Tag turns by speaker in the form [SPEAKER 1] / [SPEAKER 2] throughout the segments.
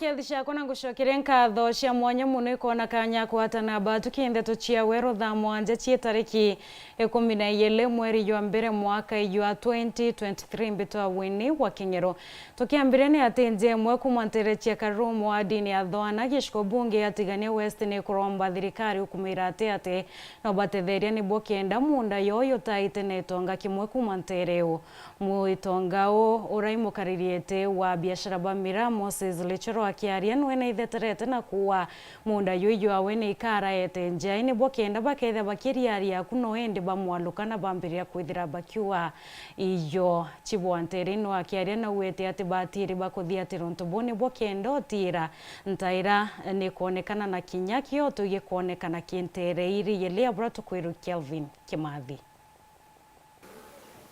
[SPEAKER 1] kiathisha kona gucokere nkatho cia mwanya muno ikona kanya kwatana batuki Nteto cia Weru Thaa mwanja cie tariki 11 mweri wa mbere mwaka wa 2023 mbitwa WINNIE wa King'ero tukiambire ni atenje mwe kumantere cia karumo wa dini ya Thaa giciko bunge yatigania West ni kuromba thirikari ukumira ate no batetheria ni bokenda munda yoyo taite netonga kimwe kumantereo muitongao uraimukaririete wa biashara bamira Moses Lechero akiaria nwene itheterete na kuwa munda yoyo awene ikara etenja ini bokenda baketha bakiriaria kuno ende bamwalukana bambiria kwithira bakiwa iyo chibwantere no akiaria na wete ati batiri bakuthia tironto bone bokenda otira ntaira ni kuonekana na kinyaki yoto ye kuonekana kintere iri yele abrato kweru Kelvin Kimathi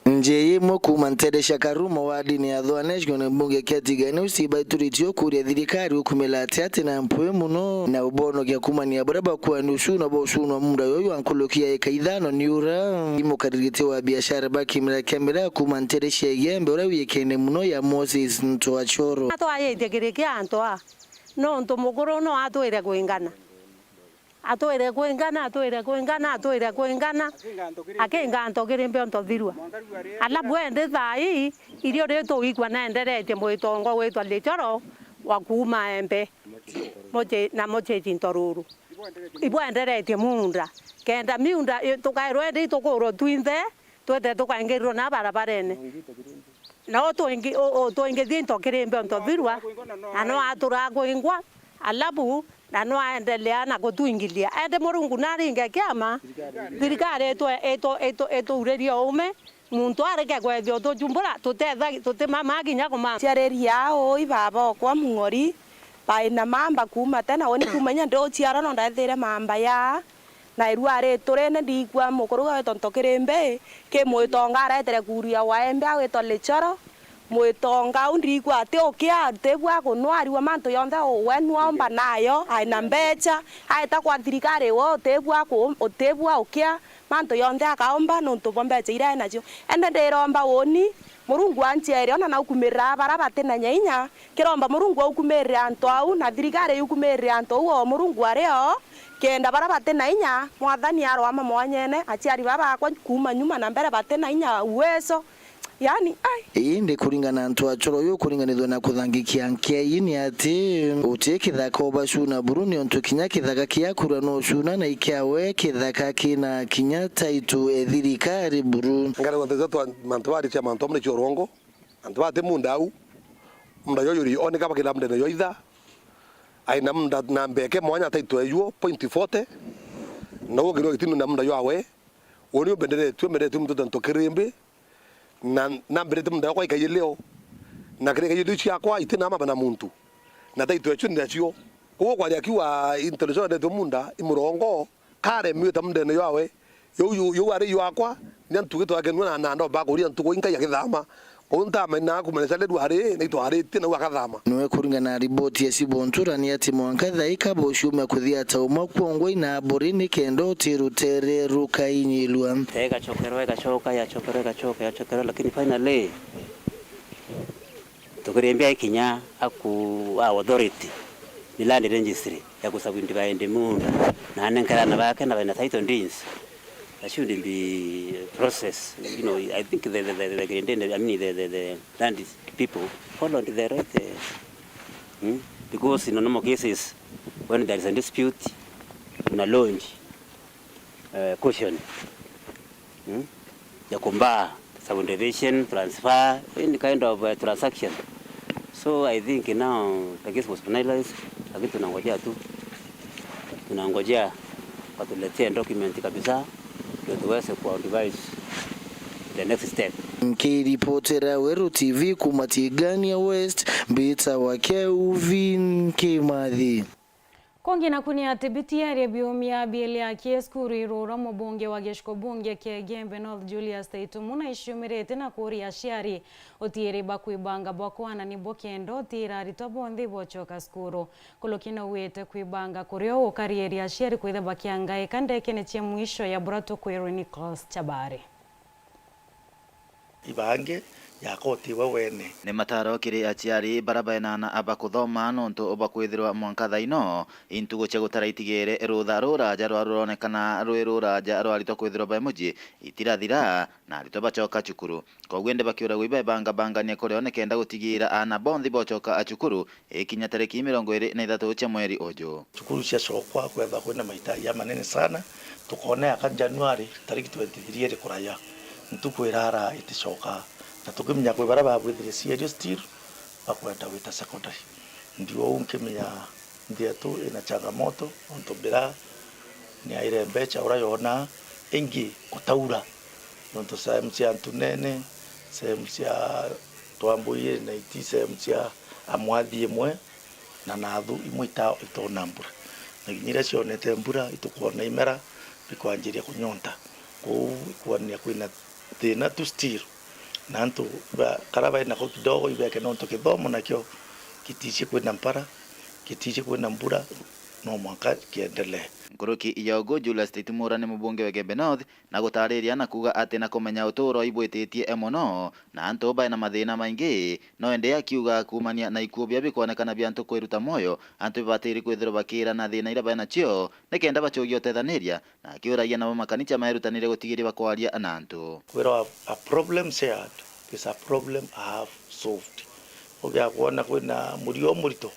[SPEAKER 2] Njeye moku manteresha karumo wa dini ya Thaa neshgone mbunge kiatigani usibaituritiyo kuria thirikari ukumela ati na mpuwe muno na ubono kia kumani ya baraba kuwa nusu bo usunu wa munda yoyo ankolokia eka idhano niura imo kadirite wa biashara baki mila kamera kumanteresha yembe ura wiyekene muno ya Moses Ntoa choro
[SPEAKER 3] ato aye itegerekia antoa no nto mugoro no ato ere kuingana akenga ntogere mbe ntothirwa ala bwende thai irio reto igwa na enderete mwitongo wetwa Lechero wa kuma embe moje jintoruru ibwenderete munda kenda miunda tukairwe ndi tukuro twinthe twete tukaingirwo na barabarene no tuingi thintokere mbe ntothirwa ano atura kuingwa alabu na no aendelea na kutuingilia ende murungu naringe kiama thirikari eto ureria ume muntu areke kwethio tujumbura tutetha mama ginya kuma
[SPEAKER 4] ciareria oi baba kwa mungori baina mamba kuma tena woni kumenya ndo ciara no ndathire mamba ya na iruare turene ndigwa mukuruga wetontokirembe ke mwitonga aretere kuria wa embe awetwa Lechero mwitonga undigwa ate okia tebwa kunwari wa manto yonthe wenu omba nayo aina mbecha aita kwa thirikari wo tebwa okia manto yonthe akaomba no ntubombecha ira nacio ende ndiromba woni murungu anjere ona na ukumirira baraba tena nyainya kiromba murungu ukumirira anto au na thirikari ukumirira anto uo murungu areo kenda baraba tena inya mwathani aro ama mwanyene aciari baba kwa kuma nyuma na mbere batena inya uwezo yani
[SPEAKER 2] inde kuringana Ntoa choro yo kuringanithwa na kuthangikia nkeini ati utekithaka obashuna Buruni onto kinya kithaka kiakura no shuna na ikiawe kithaka kina kinya taitu thirikari Buruni
[SPEAKER 5] ngara Nteto mantwari cia mantomne chorongo antwate mundau munda yoyuri onika bakila mndene yoitha aina munda na mbeke mwanya taitu eyo .40 no giro itinu na munda yoawe woni obendere tu mtoto ntokirembe na mbere munda kwa ikayeleo na kire kayedu cia kwa itina mama na muntu na taitu echo ndacio ko kwa akiwa intelligence de munda imurongo kare miuta mndene yawe yo ari yo akwa nyantuge akenwa na ndo ba kuria ntugo inka ya kithama onta mena kumenesa le duare na itware tina wakathama
[SPEAKER 2] no kuringana ripoti ya Sibontura ni ati mwankatha ikabo shumya kuthia ta umwe kuongwe na Burini kendo tirutere rukainilwa
[SPEAKER 6] tega choka ya chokero lakini finally tukirembia ikinya aku authority ni land registry ya kusabindi baende munda na anenkara na bake na bana title deeds. That shouldn't be process. You know, I think the land people follow the right because in normal cases when there is a dispute, una launch caution. Ya kumba subdivision, transfer, any kind of transaction. So I think now the case was finalized. Lakini tunangojea watuletee document kabisa tuweze ku advise the next step.
[SPEAKER 2] Reportera Weru TV kumatigania West Mbita wa Kelvin Kimathi
[SPEAKER 1] kongi na kunia tibitiari biumia bilia kieskuru irora mubunge wa geshko bunge ke Gembe North Julius Taitu muna ishumirete na kuria shiari otiere bakuibanga bakwana ni bokendo tira ritobondi bochoka skuru kulokina wete kuibanga kurio okarieri ya shiari kwitha bakianga ekandeke ne cia mwisho ya burato kwero Nicholas Chabare
[SPEAKER 7] ibange yakoti wewene
[SPEAKER 8] ni mataro kiri aciari barabara na aba kuthoma nonto oba kwithirwa mwanka thaino intugo cia gutaraitigere rutha ruraja rwaronekana rwi ruraja rwarito kwithirwa baemuji itirathira na arito bacoka cukuru koguo ndi bakiura gwiba bangania kurio nekenda gutigira ana bonthi bocoka acukuru ikinya tariki 23 cia mweri uju
[SPEAKER 7] cukuru cia cokwa kwetha kwina mahitaji manene sana tukone aka January tariki 23 ri kuraya ntukwirara iticoka na tukimenya kwe baraba bwithire serious still bakwenda wita secondary ndio unkimenya Nteto ina changamoto ontobera ni aire mbecha urayona ingi kutaura nonto sehemu cia tunene sehemu cia twambuye na iti sehemu cia amwathi imwe na nathu imwe itona mbura na ginyira cionete mbura itukuona imera bikwanjiria kunyonta kuania kwina thina tu still nanto karaba ina ko kidogo ibeke nonto kithomo nakyo kitiche kwina mpara kitiche kwina mbura no mwaka kiendelee
[SPEAKER 8] Nguruki iyogo Julius Titimura ni mubunge wa Gembe North na gutariria na kuga ati na kumenya uturo ibwititie emono na anto ba na mathina maingi no ende akiuga kumania na ikuo bia bikonekana bia anto kwiruta moyo anto batiri kwithiro bakira na thina ira bana cio nekenda bachogio tethaniria na akiuragia na makanicha mahirutanire gutigiri bakwaria ananto
[SPEAKER 7] kwira a problem shared is a problem I have solved obya kuona kwina murio murito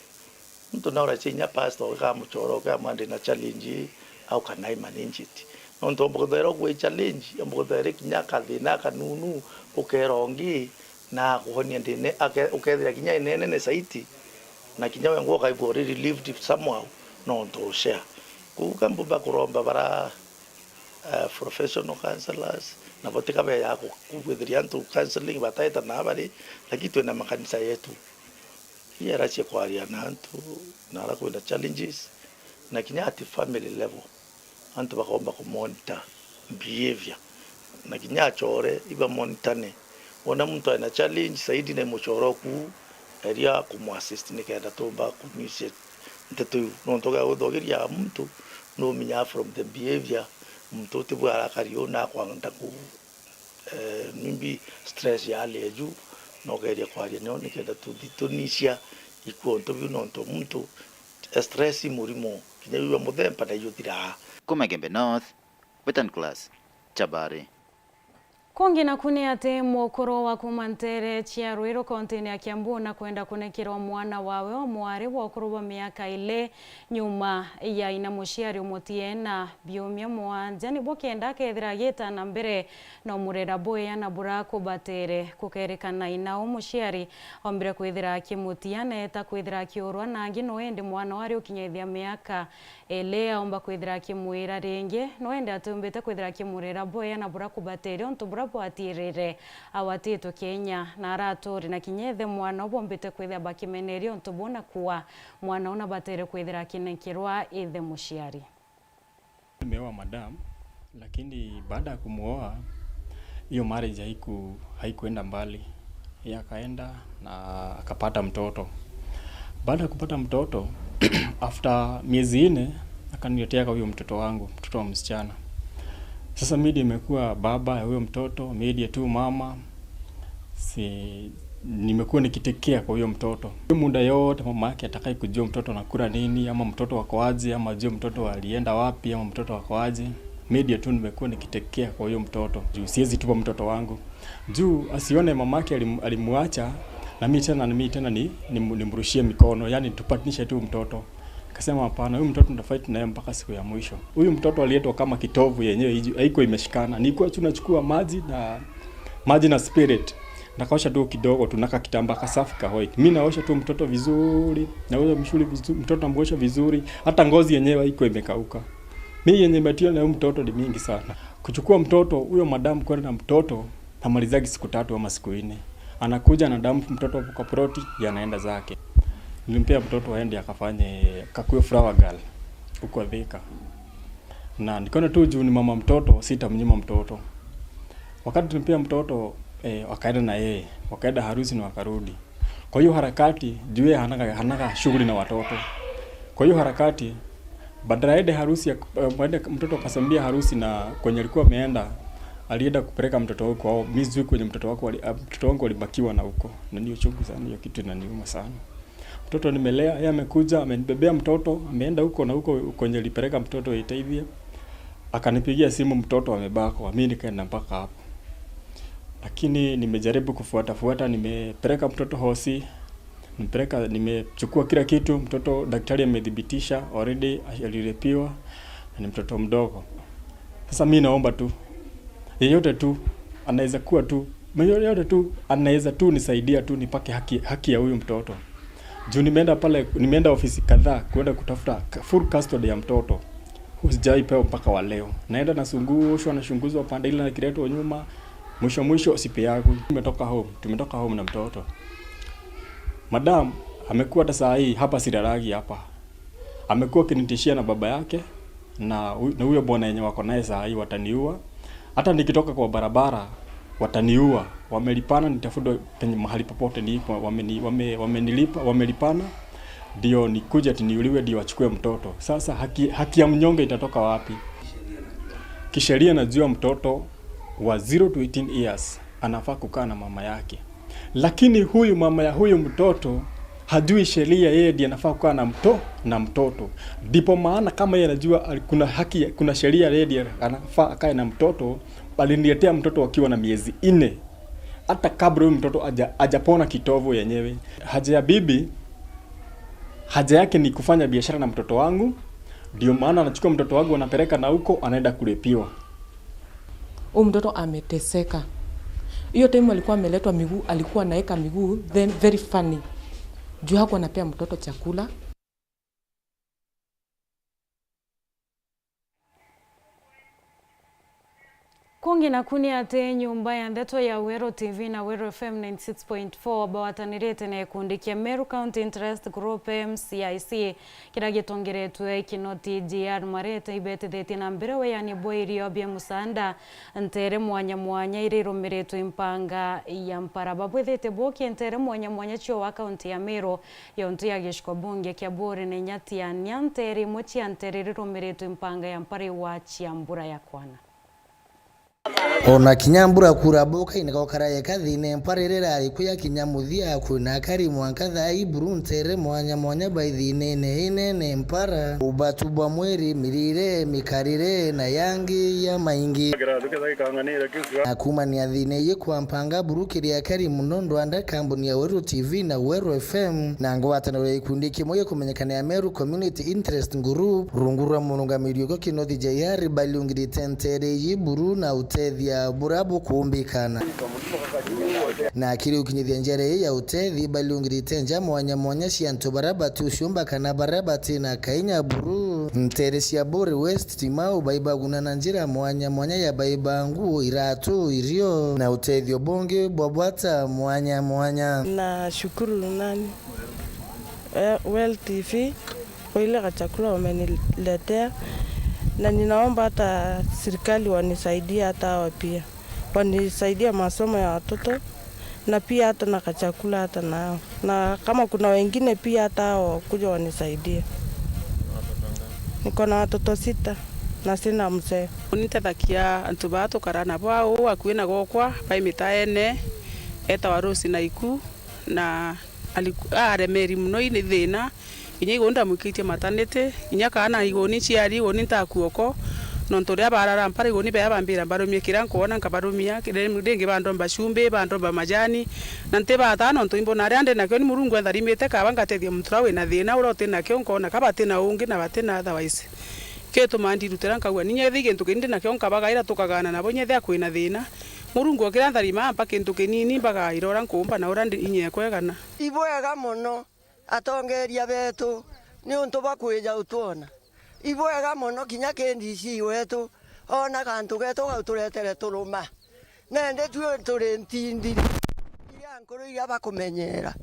[SPEAKER 7] mtu naura chinya pastor kama mchoro kama ndi na challenge au kanai manage it nonto mbogodero kwe challenge mbogodero kinyaka thina kanunu ukerongi na kuhonia ndine ukethira kinya inene ne saiti na kinya wengo kaibo already lived somehow nonto share kukambo bakuromba bara professional counselors na botika be yako kuwethiria ntu counseling bataita na bari lakini tuna makanisa yetu yera che kwaria nantu nara kwenda challenges na kinya at family level antu bakomba ku monitor behavior na kinya chore iba monitane ona mtu ana challenge saidi na mochoro ku area kumassist ni kenda tomba ku mise Nteto no toga udogeria mtu no minya from the behavior mtu tibwara kariona kwanga ku nimbi stress ya leju no geria kwaria no ni kenda tunisha ikonto binonto mtu stress murimo kinyawiwa muthemba na yuthira
[SPEAKER 8] kuma Gembe North Western Class Chabari
[SPEAKER 1] Kongi na kuni ate mokoro wa kumantere chia Ruiru kontini ya Kiambu na kwenda kunekirwa mwana wawe wa mwari wa kuruba miaka ile nyuma ya inamushiari umutie na biumia Mugwanja ni bokenda kethira gita na mbere na murera boya na burako batere kukerekana ina umushiari ombire kwithira kimutia na eta kwithira kiurwa na ngi no ende mwana wari ukinyethia miaka ele aomba kwithira kimwira ringi no ende atumbite kwithira kimurera boya na burako batere onto burapo atirire awatito Kenya na aratori na kinyethe mwana obombite kwithia bakimeneri onto bona kuwa mwana una batere kwithira kinekirwa ithe mushiari
[SPEAKER 9] nimeoa madam lakini baada ya kumuoa hiyo marriage haikuenda mbali yeye akaenda na akapata mtoto baada ya kupata mtoto after miezi 4 akaniletea huyo mtoto wangu mtoto wa msichana sasa mimi nimekuwa baba ya huyo mtoto mimi tu mama nimekuwa nikitekea kwa huyo mtoto muda yote mama yake atakaye kujua mtoto anakula nini ama mtoto wako aje ama je mtoto alienda wapi ama mtoto wako aje media tu nimekuwa nikitekea kwa huyo mtoto juu siwezi tupa mtoto wangu juu asione mama yake alimwacha na mimi tena nimrushie mikono yani tupatanishe tu mtoto akasema hapana huyu mtoto ndafight naye mpaka siku ya mwisho huyu mtoto alietwa kama kitovu yenyewe haiko imeshikana nilikuwa tunachukua maji na spirit nakaosha tu kidogo tunaka kitamba kasafi ka white mimi naosha tu mtoto vizuri naosha mshuli vizuri mtoto ambosha vizuri hata ngozi yenyewe haiko imekauka mimi yenye metia na huyu mtoto ni mingi sana kuchukua mtoto huyo madam kwenda na mtoto amalizagi siku 3 ama siku 4 anakuja na damu mtoto kwa proti yanaenda zake nilimpea mtoto aende akafanye kakue flower girl huko Thika na nikaona tu juu ni mama mtoto sitamnyima mtoto wakati tulimpea mtoto wakaenda na yeye wakaenda harusi na wakarudi kwa hiyo harakati juu yeye hanaga shughuli na watoto kwa hiyo harakati badala ya harusi mtoto akasambia harusi na kwenye alikuwa ameenda alienda kupeleka mtoto wake kwao. Mimi sijui kwenye mtoto wangu alibakiwa na huko. Na niyo chungu sana, hiyo kitu inaniuma sana. Mtoto nimelea, yeye amekuja, amenibebea mtoto, ameenda huko na huko kwenye alipeleka mtoto itaivia. Akanipigia simu mtoto amebakwa. Mimi nikaenda mpaka hapo. Lakini nimejaribu kufuata, nimepeleka mtoto hosi. Nimechukua kila kitu, mtoto daktari amedhibitisha already alirepiwa, ni mtoto mdogo. Sasa mimi naomba tu yeyote tu anaweza tu nisaidia tu nipake haki ya huyu mtoto. Juu nimeenda ofisi kadhaa kwenda kutafuta full custody ya mtoto. Husijaipewa mpaka wa leo. Naenda nashunguzwa pande ile na kireto nyuma. Mwisho sipi yangu. Tumetoka home na mtoto. Madam amekuwa hata saa hii hapa Siraragi hapa. Amekuwa kinitishia na baba yake na huyo bwana yenye wako naye saa hii wataniua. Hata nikitoka kwa barabara wataniua. Wamelipana nitafuta penye mahali popote nipo. Wamelipana ndio nikuje ati niuliwe ndio wachukue mtoto. Sasa haki ya mnyonge itatoka wapi? Kisheria najua mtoto wa 0 to 18 years anafaa kukaa na mama yake. Lakini huyu mama ya huyu mtoto hajui sheria, yeye ndiye anafaa kukaa na mtoto. Ndipo maana kama yeye anajua kuna sheria, yeye ndiye anafaa akae na mtoto, aliniletea mtoto akiwa na miezi 4. Hata kabla huyu mtoto hajapona kitovu yenyewe. Haja yake ni kufanya biashara na mtoto wangu. Ndio maana anachukua mtoto wangu anapeleka na huko anaenda kulepiwa.
[SPEAKER 10] Huyu mtoto ameteseka. Hiyo time alikuwa ameletwa miguu, alikuwa anaeka miguu, then very funny. Juu hakuwa anapea mtoto chakula.
[SPEAKER 1] Kungi na kuni ate nyumba ya Nteto ya Weru TV na Weru FM 96.4 bawatanirete na kundikia Meru County Interest Group MCIC kiragitongeretwe kinoti GR marete ibete theti na mbere we yani boirio bya musanda ntere mwanya irirumiretwe impanga ya mparaba bwethete boki ntere mwanya chyo wa county ya Meru yontu ya gishko bunge kya bore ne nyati ya nyantere mochi antere irirumiretwe impanga ya mpare wa chiambura ya kwana.
[SPEAKER 2] Ona kinyambura kuraboka inakokaraye kathine mparerera ikuya kinyamuthia kuna kari mwankatha iburu ntere mwanya baithine ne mpara ubatubwa mweri mirire mikarire na yangi ya maingi akuma ni athine yikwa mpanga burukiria kari munondo anda kambuni ya Weru TV na Weru FM na ngwataniro ikundi kimoye kumenyekana ya Meru Community Interest Group rungura munungamirio ko kinothi jayari balungiri tentere yiburu na utethi ya burabu kuumbikana na akiri ukinyithia njere ya utethi balungiri tenja mwanya shianto baraba tu shumba kana baraba tina kainya buru nteresi ya bore west timau baiba gunana njira mwanya ya baiba nguo iratu irio na utethi obonge bwabwata mwanya
[SPEAKER 11] na shukuru nani Well TV kwa ile chakula wameniletea. Na ninaomba hata serikali wanisaidia hata hawa pia. Wanisaidia masomo ya watoto na pia hata na chakula hata nao. Na kama kuna wengine pia hata hao kuja wanisaidia. Niko na watoto 6 na sina mzee.
[SPEAKER 12] Nitatakia antubato karana bwao akwina gokwa baimitaene eta warosi na iku na aremeri muno ini thina inya igonda mukitie matanete inya kana igoni ciari igoni ntakuoko nontoria barara mpara igoni be abambira barumie kiranko ona nkabarumia kidenge bandomba shumbe bandomba majani na nteba atano nto imbo nari ande nakyo ni murungu atharimite kabanga tethia muturawe na thina urote nakyo nkona kabate na ungi na bate na otherwise keto mandi rutera nkagwa ninya thige ntukinde nakyo nkabagaira tukagana nabo nyethe akwina thina murungu okira tharima mpaka ntukinini baga irora nkumba na urandi inye kwegana
[SPEAKER 13] ibwega muno atongeria betu ni untu bakwija utwona ibwega muno kinya kendisi wetu ona kantu geto gauturetere turuma nende tuyo turi ntindi iria nkuru iria bakumenyera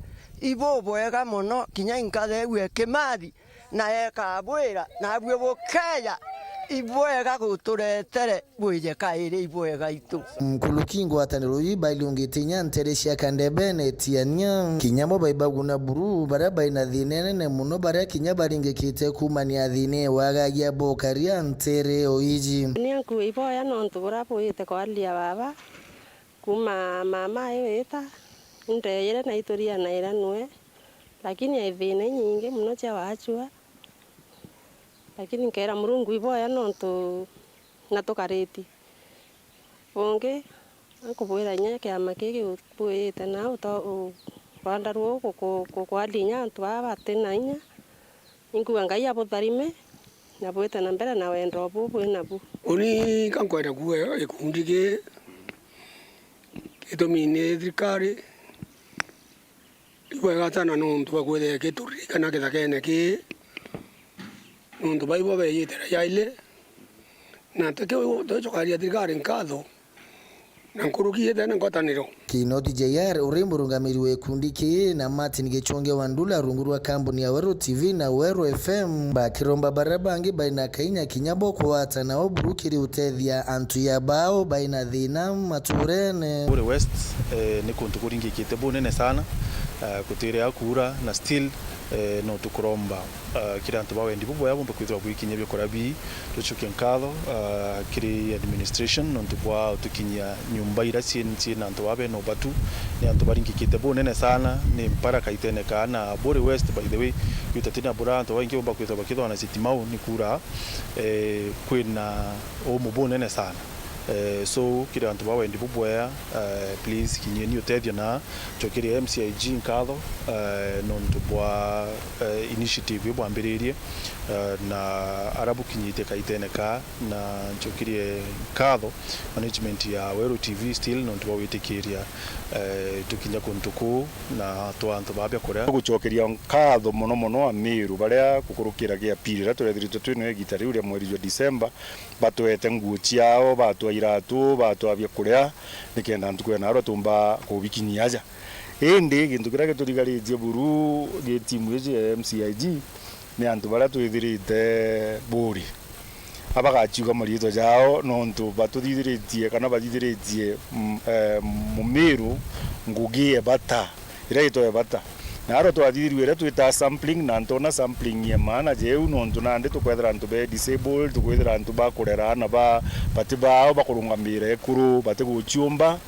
[SPEAKER 13] ibo bwega muno kinya inkathegwe kimathi na eka bwira na bwe bukeya ibwega guturetere bwije kaire ibwega itu
[SPEAKER 2] mkulukingo ataniro yibali ungetinya nteresha kandebene tianya kinyamo baibaguna buru baraba ina dhinene muno bara kinyabaringe kite kumani adhine wagagia bokaria ntere oiji
[SPEAKER 14] ni ku iboya nontu burapo ite kwalia baba kuma mama yeta ndeyere na itoria na iranwe lakini aivine nyingi muno cha wachua lakini nkera murungu iboya nontu natukareti onge akubwira nya kiama kiki bwite na uto rwanda ruo kukwalinya antu aba tena inya inkuwa ngai abutharime na bwite na mbere na wendo bubu inabu
[SPEAKER 15] uni kankwenda kuwe ikundike itomine thirikari iwega tana nuntu bakwethe kiturikana kithakene ki nuntu baibo beyitera yaile na tochokaria thirikari nkatho na nkurukie tena ngwataniro
[SPEAKER 2] Kinoti JR uremurungamiri wekundiki na Martin Gichonge Wandula rungurwa kampuni ya Weru TV na Weru FM bakiromba barabangi baina kainya kinyabo kwata na oburukiri utethia antu ya bao baina dhina maturene
[SPEAKER 16] Bure West ni kuntu kuringi kitebo nene sana kutire akura na still no tukuromba kira antu bawe ndibubo yabo mbekwitwa kwikinya byokorabi tuchuke nkalo kiri administration no tupwa tukinya nyumba ira sinti na antu babe no batu ni antu baringi kitebo nene sana ni mpara kaitene kana Bure West by the way yutatina buranto wangi mbekwitwa bakitwa na sitimau ni kura kwina o mubo nene sana so kira antu bawe ndibubo ya please kinyeni utethia na chokiri MCIG nkalo no tupwa initiative yobwambiririe na arabu kinyite kaiteneka na chokiri nkalo management ya Weru TV still no tupwa witikiria tukinya kuntuku na twantu babya korea
[SPEAKER 17] guchokeria nkatho muno muno amiru baria kukurukira gia pirira turethirite twino gitari uria mweri wa December batwete nguo ciao batwa iratu batwa bya kuria nikenda ntukwe na ro tumba kubikinia aja indi gintu kira giturigaritie buru gi timu ya MCIG ni antu baria twithirite buri abagachuka marito jao nontu batuthithiritie kana bathithiritie mumiru ngugie bata ira ito bata naro twathithirwe twita sampling na ntona sampling ya maana jeu nontu nande tukwethera ntu be disabled tukwethera ntu bakurera na batibao bakurungamira ekuru batiguchumba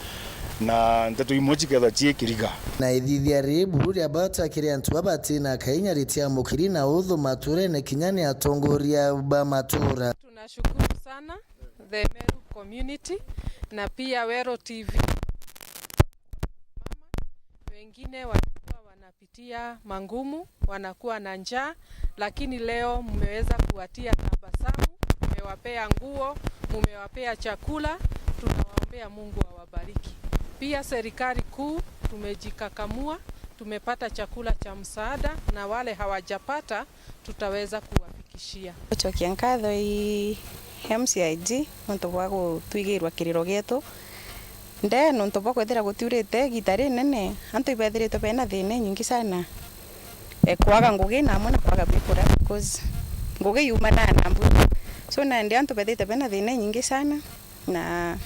[SPEAKER 17] na Nteto imochi ketha chiekiriga
[SPEAKER 2] na ithithia riburu ya bata kiri antu abati na kainya ritia mukiri na udhu mature na kinyani atongoria ba matura.
[SPEAKER 10] Tunashukuru sana the Meru community na pia Weru TV. Mama wengine walikuwa wanapitia mangumu, wanakuwa na njaa, lakini leo mmeweza kuwatia tabasamu, mmewapea nguo, mmewapea chakula. Tunawaombea Mungu awabariki. Pia serikali kuu tumejikakamua, tumepata chakula cha msaada na wale hawajapata tutaweza kuwafikishia.
[SPEAKER 18] Chokia nkatho i MCIG nonto bwa gutwigirwa kiriro gietu nde nonto bwa kwethira gutiurite gitari nene antu ibethirite bena thine nyingi sana kwaga ngugi na amwe na kwaga bikura because ngugi yuma na mbu so na ndi antu bethirite bena thine nyingi sana na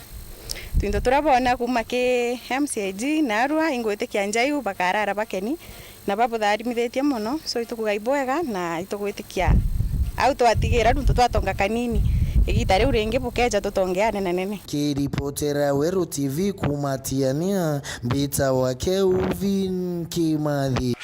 [SPEAKER 18] twindo turabona kuma ki MCIG na arua ingwite kianjaiu bakarara bakeni na babu tharimithitie muno so itukugaibwega na itugwitikia au twatigira ndu twatonga kanini igitari uringi bukeja tutongeane nene
[SPEAKER 2] kiripotera Weru TV kumatiania mbita wake Uvin Kimathi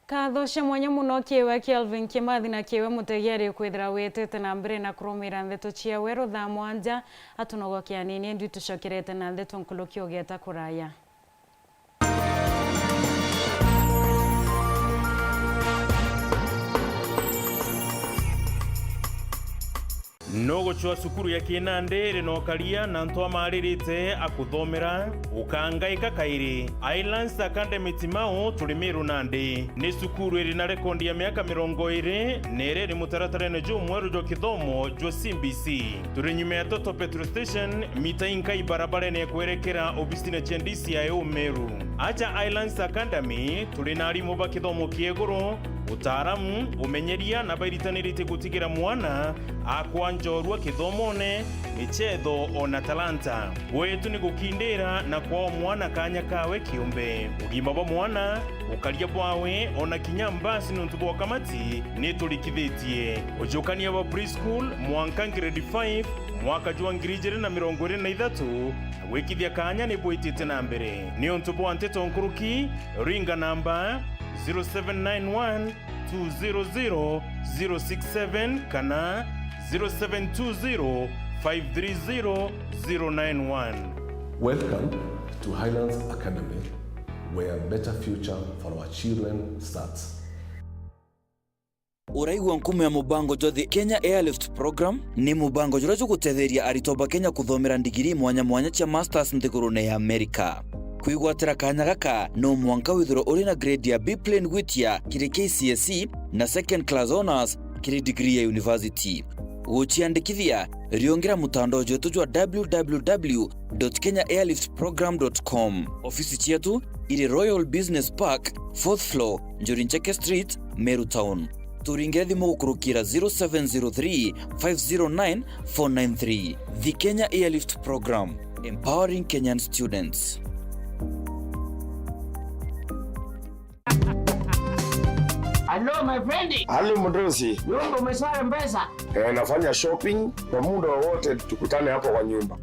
[SPEAKER 1] Kathosha mwanya muno kiwe Kelvin Kimathi na kiwe mutegeri kwithira wetete na mbere na kurumira Nteto cia Weru Thaa mwanja atunogokia nini ndu tucokerete na Nteto nkulukio geta kuraya.
[SPEAKER 19] Nogo chwa sukuru ya Kinande rinokaria na ntwa maririte akuthomera ukangaika kairi Islands Academy Timau Tulimiru Nandi ni sukuru iri na rekondi ya miaka 20 nere ri mutaratarene jo mweru jo kithomo jo CBC turi nyuma ya Toto petrol station mita inka ibarabara ne kwerekera obisine chendisi ya Meru acha Islands Academy tuli na arimu ba kithomo kieguru utaaramu umenyeria na bairitanirite gutigira mwana akwa njorua kithomone michetho ona talanta wetu ni gukindira na kwa mwana kanya kawe kiumbe ugima bwa mwana ukaria bwawe ona kinyambasi nuntu bwa kamati ni tulikithitie ujukania wa preschool mwanka grade 5 mwaka jwa ngirigere na 2023 wikithia kanya ni bwitite na mbere ni untu bwa Nteto nkuruki ringa namba 0791 200 067 kana 0720 530 091.
[SPEAKER 20] Welcome to Highlands Academy, where a better future for our children starts.
[SPEAKER 21] Uraigwa nkume ya mubango jothi Kenya Airlift Program ni mubango jurajo gutetheria aritoba Kenya kuthomera ndigiri mwanya cia masters nthigurune ya Amerika. Kwigwatira kanya gaka no mwanka withiro uri na grade ya B plane gwitia kiri KCSE na second class honors kiri degree ya university. Uchiandikithia riongera mutandao jetu jwa www.kenyaairliftprogram.com. Ofisi chetu iri Royal Business Park 4th floor Njorincheke Street, Meru Town. Turingire thimu gukurukira 0703 509 493. The Kenya Airlift Program, empowering Kenyan students.
[SPEAKER 22] Hello my friend.
[SPEAKER 17] Hali mdosi.
[SPEAKER 22] Yungo umesha mpesa?
[SPEAKER 17] Nafanya shopping kwa muda wote tukutane hapo kwa nyumba.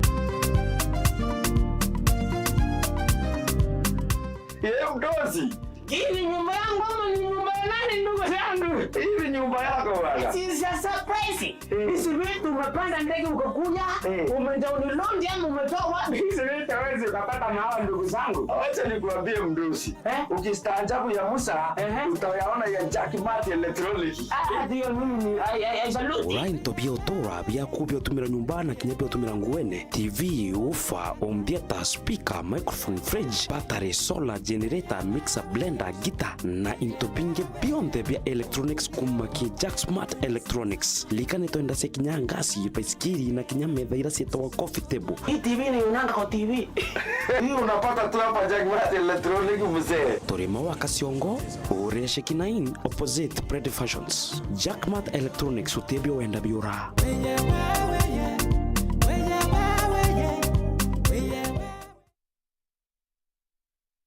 [SPEAKER 17] Mdosi.
[SPEAKER 22] Hii ni nyumba yangu ama ni nyumba ya nani ndugu yangu?
[SPEAKER 17] Hii ni nyumba yako bwana.
[SPEAKER 22] It is a surprise. Hizi vitu umepanda ndege ukakuja, umeenda unilondi ama umetoa wapi?
[SPEAKER 17] Hizi vitu hawezi ukapata na hawa ndugu zangu. Acha nikuambie mdosi. Ukistaajabu ya Musa, utayaona ya Jackmart Electronic.
[SPEAKER 22] Ndio mimi ni I salute.
[SPEAKER 23] Urain tobia utora bia kubia tumira nyumbana kinyabia tumira nguene. TV, ufa, home theater, speaker, microphone, fridge, battery, solar, generator, mixer, blender, guitar na intopinge beyond the bia electronics kumaki Jackmart Electronics. Likane toenda se kinyangasi, baiskeli na kinyametha ira setoa coffee table.
[SPEAKER 22] Hii TV ni unanga kwa TV.
[SPEAKER 17] Hii unapata tu hapa Jackmart Electronic mzee.
[SPEAKER 23] Torema wa Kasiongo, Ureshe Kinain, opposite Bread Fashions. Jackmart Electronics utebio wenda biura.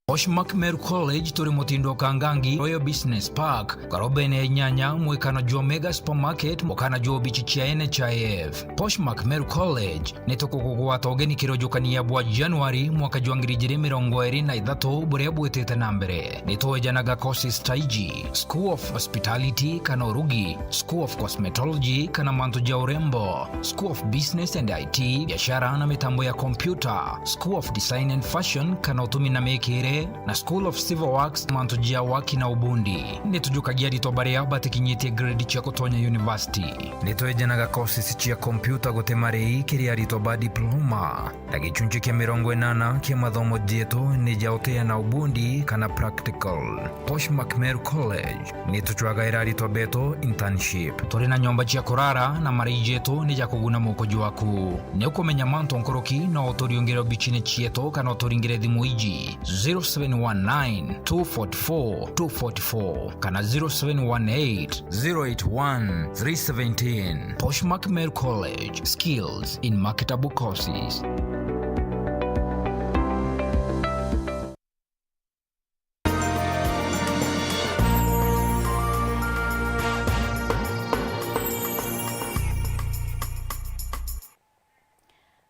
[SPEAKER 24] Poshmark Meru College turi mutindo kangangi Royal Business Park karobene nyanya mwekana jo Mega Supermarket mukana jo bichichia NHIF. Poshmark Meru College nitokugwa togeni kirojukania bwa January mwaka jwa ngirigiri 2023 bure bwetete nambere nitoejanaga courses taiji School of Hospitality kana Urugi, School of Cosmetology kana manto ja urembo, School of Business and IT biashara na mitambo ya computer, School of Design and Fashion kana utumi na mekire na School of Civil Works mantujia waki na ubundi nitujukagia ritobaria batikinyite grade chia kutonya university nitoejanaga courses chia computer gotemarei kiria ritoba diploma dagichunchi kia 80 kia mathomo jetu nijaotea na ubundi kana practical. Poshmark Meru College nituchwaga ira ritobeto internship turi na nyomba chia kurara na mari jetu nija kuguna mukoju waku ne ukomenya manto nkoroki na otoriongero bichine chieto kana otoringire thimu iji 0719-244-244 kana 0718-081-317. Poshmark Meru College, skills in marketable courses.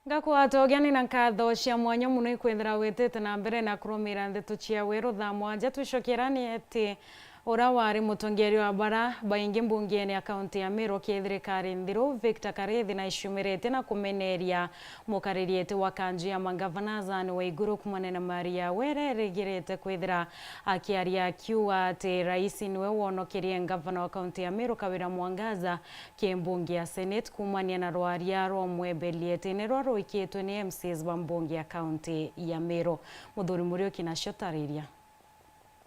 [SPEAKER 1] Gakwatogani na nkatho cia mwanya muno ikwethera witete na mbere na kurumira Nteto cia Weru Thaa mwanja twicokerani ati ura wari mutongeri wa bara baingi mbungieni akaunti ya Meru kithirikari nthiru Victor Karethi na ishumirite na kumeneria mukaririete wa kanju ya mangavana Zani wa iguru kumane na Maria Were rigirite kwithira akiaria akiuga ati rais niwe wonokerie ngavana wa kaunti ya Meru Kawira Mwangaza kiembungi ya Senate kumania na rwaria rwa mwebeliete ni rwa ruikitwe ni MCs wa mbungi ya kaunti ya Meru. Muthuri Muriuki na shotariria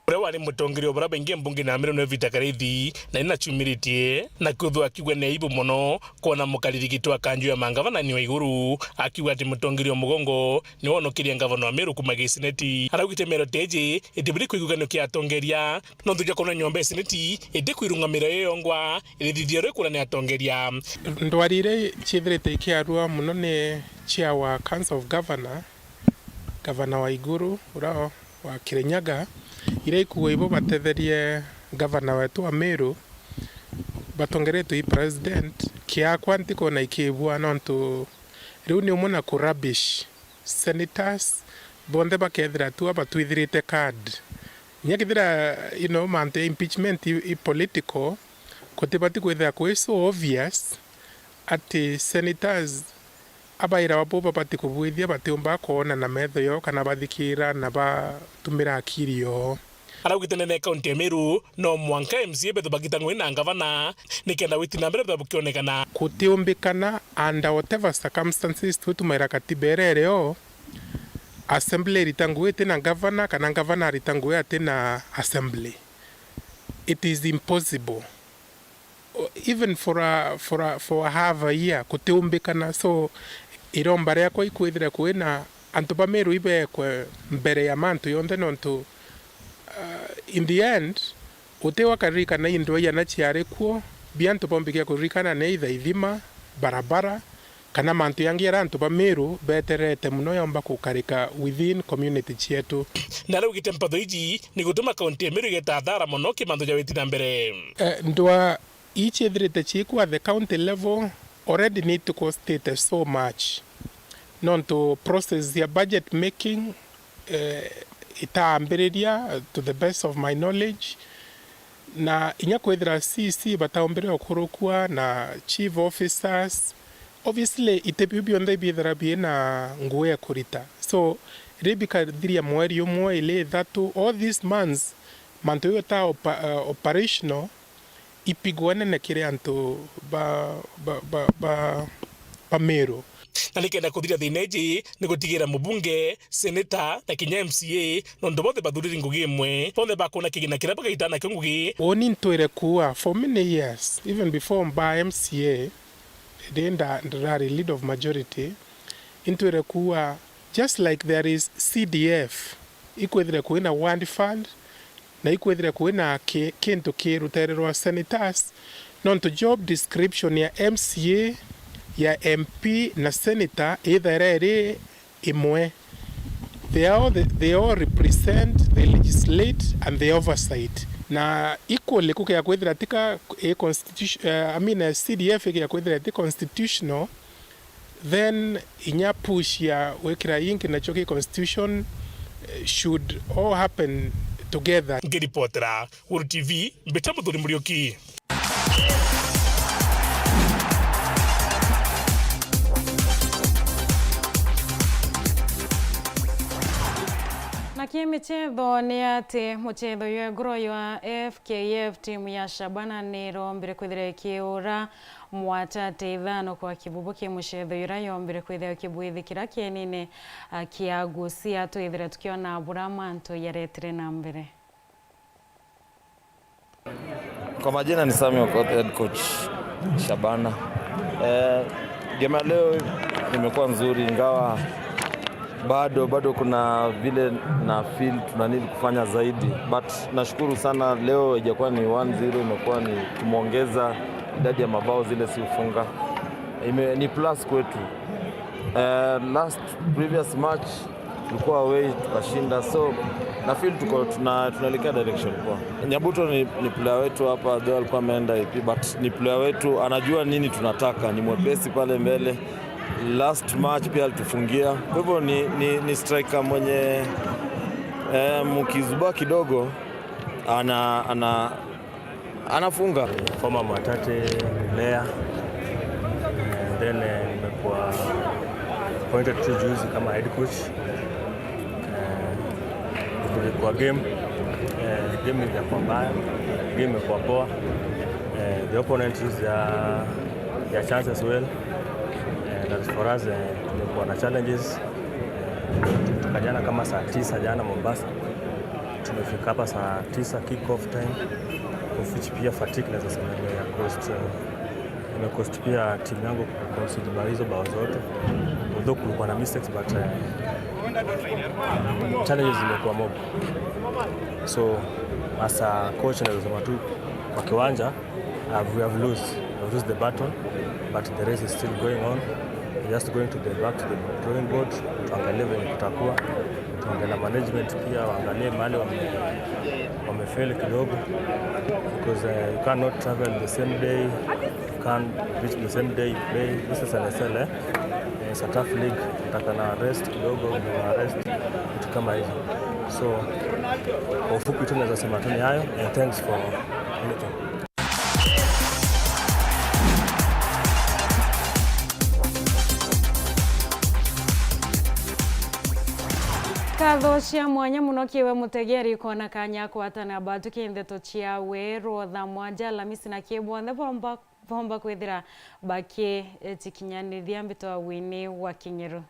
[SPEAKER 3] Urewa ni mutongirio baraba ingia mbunge na amiro no vitakareithi na ina chumiritie na kuthwa kigwe ne ibu mono kuona mukaririgitwa akanju ya mangavana ni Waiguru akiwa ati mutongirio mugongo ni wono kiria ngavana Meru kumage seneti aragite mero teje itibiri kuigugano kia atongeria no tuja kona nyombe seneti ende kuirungamira yongwa irithithio rekura ni atongeria
[SPEAKER 4] ndwarire chithrite ikiarua muno ni chair wa Council of Governor Waiguru urao wa Kirinyaga ire ikuwa ibo batetherie governor wetu wa Meru batongeretu i president kia kwanti kona ikibwa nontu riu ni umuna ku rubbish senators bonde bakethira tu abatwithirite card nyakithira mante impeachment i political kotibati kwethira kwe so obvious ati senators abaira wapo bapati kubwithia batiumba kuona na metho yo kana bathikira na batumira akiri yo
[SPEAKER 3] aragwitene ne county ya Meru no mwanka MCA betho bagitangwe na ngavana nikenda witina mbere babukionekana
[SPEAKER 4] kutiumbikana under whatever circumstances tutumaira katiberere yo assembly ritangwete na governor kana governor ritangwe ate na assembly. It is impossible even for a half a year kutiumbikana. So iromba riakwa ikwithira kwina antu ba Meru ibe kwa mbere ya mantu yonde nontu in the end utewa karikana indwa yana chiare kuo biantu bombikia kurikana ne ithima barabara kana mantu yangira antu ba Meru beterete muno yomba kukarika within community chietu
[SPEAKER 3] na leo gitempatho iji ni gutuma county ya Meru igeta thara muno kimantu ja witina mbere
[SPEAKER 4] ndwa each ethrite chiku at the county level already need to constate so much non to process their budget making itaambiriria to the best of my knowledge na inya kwethira CC bataombere okurukua na chief officers obviously itebibio ndai bithara biena nguwe kurita so rebika thiria mweri umwe ile thatu all these months manto yota operational ipigwane na kire antu ba Meru
[SPEAKER 3] na likenda kuthira thineji ni gutigira mubunge seneta na kinya MCA nondo bothe bathuriri ngugi imwe bonde bakona kigina kira bagaitana kingugi
[SPEAKER 4] oni ntwire kuwa for many years even before by MCA denda ndari lead of majority ntwire kuwa just like there is CDF ikwethira kuina one fund na ikwethira kuina kintu kirutererwa senators nonto job description ya MCA ya MP na senator either imwe they all represent, they legislate and they oversight na equally kuke kwethira tika constitution CDF ya kwethira tika constitutional then inya push ya wekira yinki na choki constitution should all happen together.
[SPEAKER 3] Ngiripotera Weru TV mbetamu thuri murioki
[SPEAKER 1] Michezo ni ati muchezo ya gro ya FKF timu ya Shabana nero mbere kwithira kiura mwatate ithano kwa kibubu ki muchezo yura yombere kwithira kibwithikira kienine kiagusia twithira tukiona buramanto yaretere na mbere.
[SPEAKER 5] Kwa majina ni Samuel Kot, head coach Shabana. Game leo imekuwa nzuri ingawa bado kuna vile na feel tunanidi kufanya zaidi, but nashukuru sana leo haijakuwa ni 1-0, imekuwa ni tumeongeza idadi ya mabao zile si ufunga, ni plus kwetu. Last previous match tulikuwa away tukashinda, so na feel tunaelekea direction kwa. Nyabuto ni player wetu hapa, though alikuwa ameenda IP, but ni player wetu, anajua nini tunataka, ni mwepesi pale mbele. Last match pia alitufungia. Kwa hivyo ni striker mwenye mkizuba kidogo anafunga.
[SPEAKER 6] Former Mwatate player, then nimekuwa appointed to juzi kama head coach. Kwa game ilikuwa mbaya, game imekuwa poa. The opponent is their chance as well. That for us tumekuwa na challenges. Tukajana kama saa 9 jana Mombasa. tumefika hapa saa 9 kick off time, of which pia fatigue naweza sema imecost pia timu yangu kuconsider hizo bao zote, although kulikuwa na mistakes but challenges zimekuwa mob. So as a coach naweza sema tu kwa kiwanja we have lost the battle, but the race is still going on. We're just going to back to the drawing board, tuangalie venye kutakuwa, tuangalie management pia waangalie mahali wamefail kidogo, because you cannot travel the same day, you can't reach the same day you play. This is an SL, it's a tough league, utakana rest kidogo, una rest kitu kama hizo. So kwa ufupi tu naweza sema tu ni hayo, and thanks for anything.
[SPEAKER 1] Katho cia mwanya muno kiwe mutegeri kona kanya kwatana batu kindeto cia Weru Thaa mwanja Alhamisi na kibwonde bomba kwithira baki tikinyanithia mbito wa WINNIE wa Kinyiru.